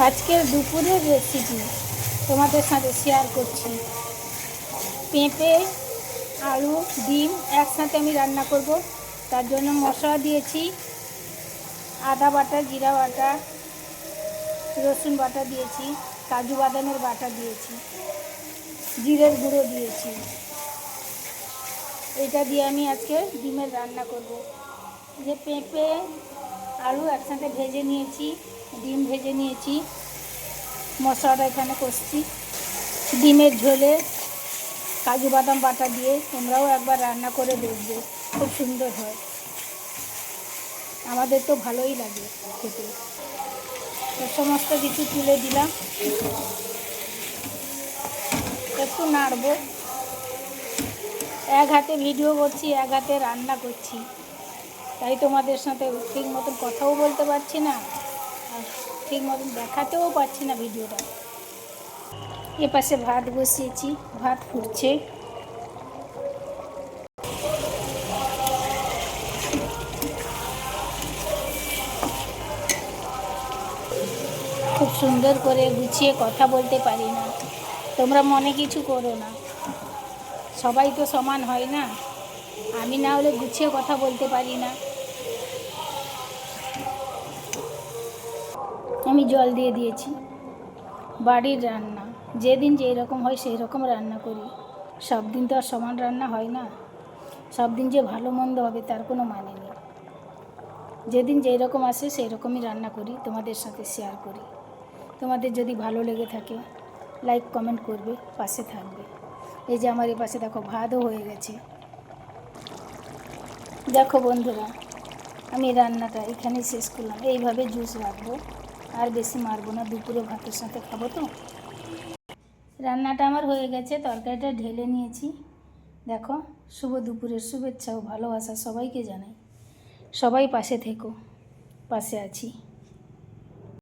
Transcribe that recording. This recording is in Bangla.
আজকের দুপুরের রেসিপি তোমাদের সাথে শেয়ার করছি। পেঁপে, আলু, ডিম একসাথে আমি রান্না করব। তার জন্য মশলা দিয়েছি আদা বাটা, জিরা বাটা, রসুন বাটা দিয়েছি, কাজু বাদামের বাটা দিয়েছি, জিরের গুঁড়ো দিয়েছি। এটা দিয়ে আমি আজকে ডিমের রান্না করব। যে পেঁপে আলু একসাথে ভেজে নিয়েছি, ডিম ভেজে নিয়েছি, মশলাটা এখানে কষছি। ডিমের ঝোলে কাজু বাদাম বাটা দিয়ে তোমরাও একবার রান্না করে দেখবে, খুব সুন্দর হয়। আমাদের তো ভালোই লাগে খেতে। তো সমস্ত কিছু তুলে দিলাম, একটু নাড়বো। এক হাতে ভিডিও করছি, এক হাতে রান্না করছি, তাই তোমাদের সাথে ঠিক মতন কথাও বলতে পারছি না, আর ঠিক মতন দেখাতেও পারছি না ভিডিওটা। এপাশে ভাত বসিয়েছি, ভাত ফুটছে। খুব সুন্দর করে গুছিয়ে কথা বলতে পারি না, তোমরা মনে কিছু করো না। সবাই তো সমান হয় না, আমি না হলে গুছিয়ে কথা বলতে পারি না। আমি জল দিয়ে দিয়েছি। বাড়ির রান্না যেদিন যেই রকম হয় সেই রকম রান্না করি। সব দিন তো আর সমান রান্না হয় না, সব দিন যে ভালো মন্দ হবে তার কোনো মানে নেই। যেদিন যেই রকম আসে সেই রকমই রান্না করি, তোমাদের সাথে শেয়ার করি। তোমাদের যদি ভালো লেগে থাকে লাইক কমেন্ট করবে, পাশে থাকবে। এই যে আমার এ পাশে দেখো ভাতও হয়ে গেছে। দেখো বন্ধুরা, আমি রান্নাটা এখানেই শেষ করলাম। এইভাবে জুস রাখবো, আর বেশি মারবো না, দুপুরে ভাতের সাথে খাবো তো। রান্নাটা আমার হয়ে গেছে, তরকারিটা ঢেলে নিয়েছি। দেখো, শুভ দুপুরের শুভেচ্ছা ও ভালোবাসা সবাইকে জানাই। সবাই পাশে থেকো, পাশে আছি।